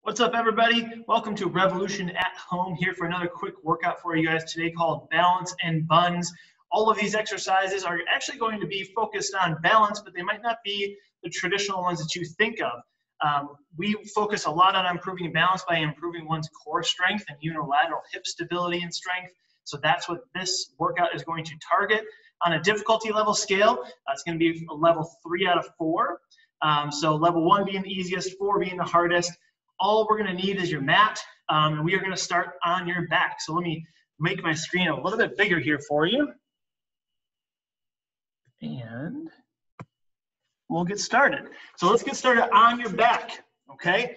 What's up, everybody? Welcome to Revolution at Home, here for another quick workout for you guys today called Balance and Buns. All of these exercises are actually going to be focused on balance, but they might not be the traditional ones that you think of. We focus a lot on improving balance by improving one's core strength and unilateral hip stability and strength. So that's what this workout is going to target. On a difficulty level scale, it's going to be a level 3 out of 4. So level 1 being the easiest, 4 being the hardest. All we're going to need is your mat, and we are going to start on your back. So let me make my screen a little bit bigger here for you. And we'll get started. So let's get started on your back, okay?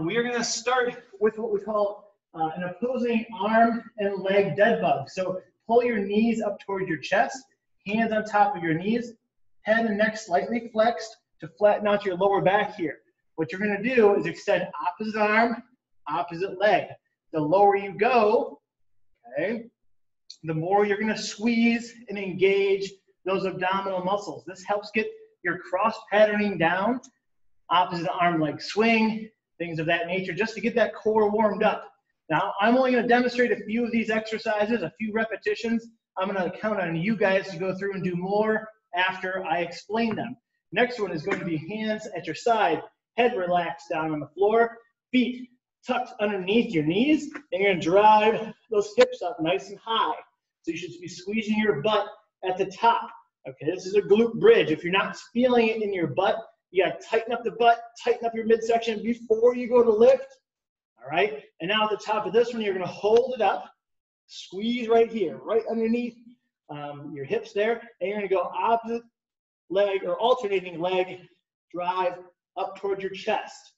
We are going to start with what we call an opposing arm and leg dead bug. So pull your knees up towards your chest, hands on top of your knees, head and neck slightly flexed to flatten out your lower back here. What you're going to do is extend opposite arm, opposite leg. The lower you go, okay, the more you're going to squeeze and engage those abdominal muscles. This helps get your cross patterning down, opposite arm leg swing, things of that nature, just to get that core warmed up. Now, I'm only going to demonstrate a few of these exercises, a few repetitions. I'm going to count on you guys to go through and do more after I explain them. Next one is going to be hands at your side. Head relaxed down on the floor, feet tucked underneath your knees, and you're going to drive those hips up nice and high. So you should be squeezing your butt at the top. Okay, this is a glute bridge. If you're not feeling it in your butt, you got to tighten up the butt, tighten up your midsection before you go to lift. All right, and now at the top of this one, you're going to hold it up, squeeze right here, right underneath your hips there, and you're going to go opposite leg or alternating leg drive up towards your chest.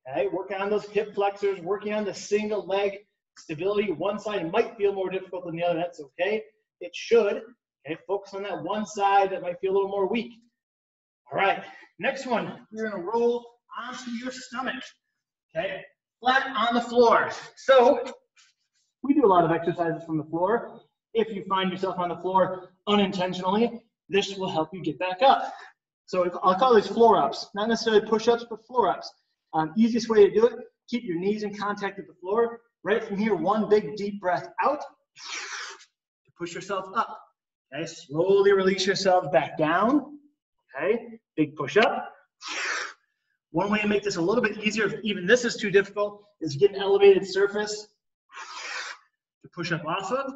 Okay, working on those hip flexors, working on the single leg stability. One side might feel more difficult than the other. That's okay. It should. Okay, focus on that one side that might feel a little more weak. All right, next one, we're going to roll onto your stomach. Okay, flat on the floor. So we do a lot of exercises from the floor. If you find yourself on the floor unintentionally, this will help you get back up. So I'll call these floor ups, not necessarily push-ups, but floor ups. Easiest way to do it, keep your knees in contact with the floor. Right from here, one big deep breath out to push yourself up. Okay, slowly release yourself back down. Okay, big push up. One way to make this a little bit easier, if even this is too difficult, is get an elevated surface to push up off of.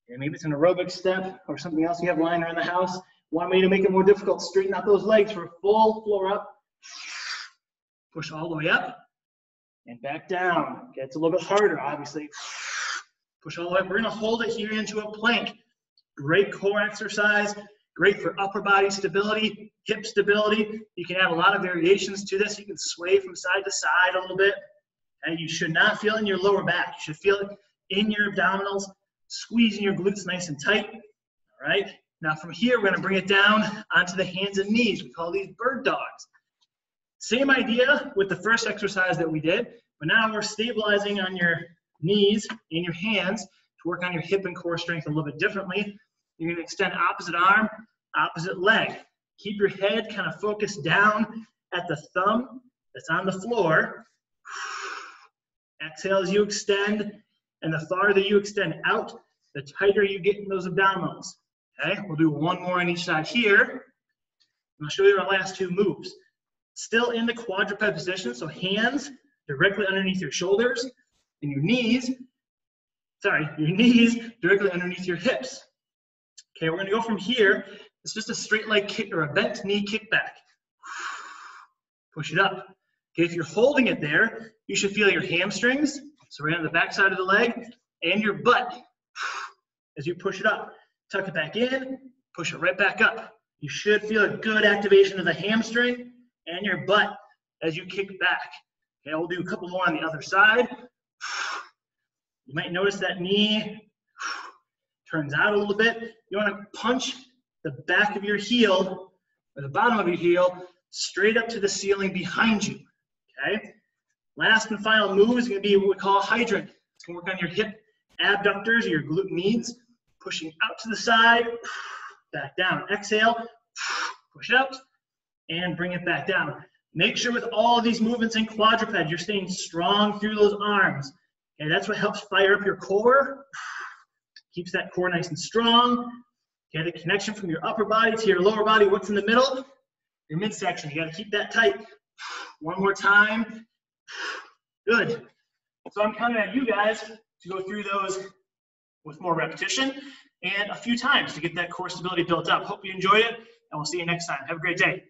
And maybe it's an aerobic step or something else you have lying around the house. One way to make it more difficult, straighten out those legs for a full floor up. Push all the way up and back down. Okay, it's a little bit harder, obviously. Push all the way up. We're going to hold it here into a plank. Great core exercise, great for upper body stability, hip stability. You can add a lot of variations to this. You can sway from side to side a little bit. And you should not feel it in your lower back. You should feel it in your abdominals, squeezing your glutes nice and tight. All right. Now from here, we're going to bring it down onto the hands and knees. We call these bird dogs. Same idea with the first exercise that we did, but now we're stabilizing on your knees and your hands to work on your hip and core strength a little bit differently. You're going to extend opposite arm, opposite leg. Keep your head kind of focused down at the thumb that's on the floor. Exhale as you extend, and the farther you extend out, the tighter you get in those abdominals. Okay, we'll do one more on each side here. I'll show you our last two moves. Still in the quadruped position, so hands directly underneath your shoulders, and your knees directly underneath your hips. Okay, we're going to go from here. It's just a straight leg kick or a bent knee kick back. Push it up. Okay, if you're holding it there, you should feel your hamstrings, so right on the back side of the leg, and your butt as you push it up. Tuck it back in, push it right back up. You should feel a good activation of the hamstring and your butt as you kick back. Okay, we'll do a couple more on the other side. You might notice that knee turns out a little bit. You want to punch the back of your heel, or the bottom of your heel, straight up to the ceiling behind you. Okay? Last and final move is going to be what we call a hydrant. It's going to work on your hip abductors, your glute medians. Pushing out to the side, back down. Exhale, push out, and bring it back down. Make sure with all of these movements in quadruped, you're staying strong through those arms. Okay, that's what helps fire up your core. Keeps that core nice and strong. Okay, the connection from your upper body to your lower body, what's in the middle? Your midsection, you gotta keep that tight. One more time. Good. So I'm counting on you guys to go through those with more repetition and a few times to get that core stability built up. Hope you enjoyed it, and we'll see you next time. Have a great day.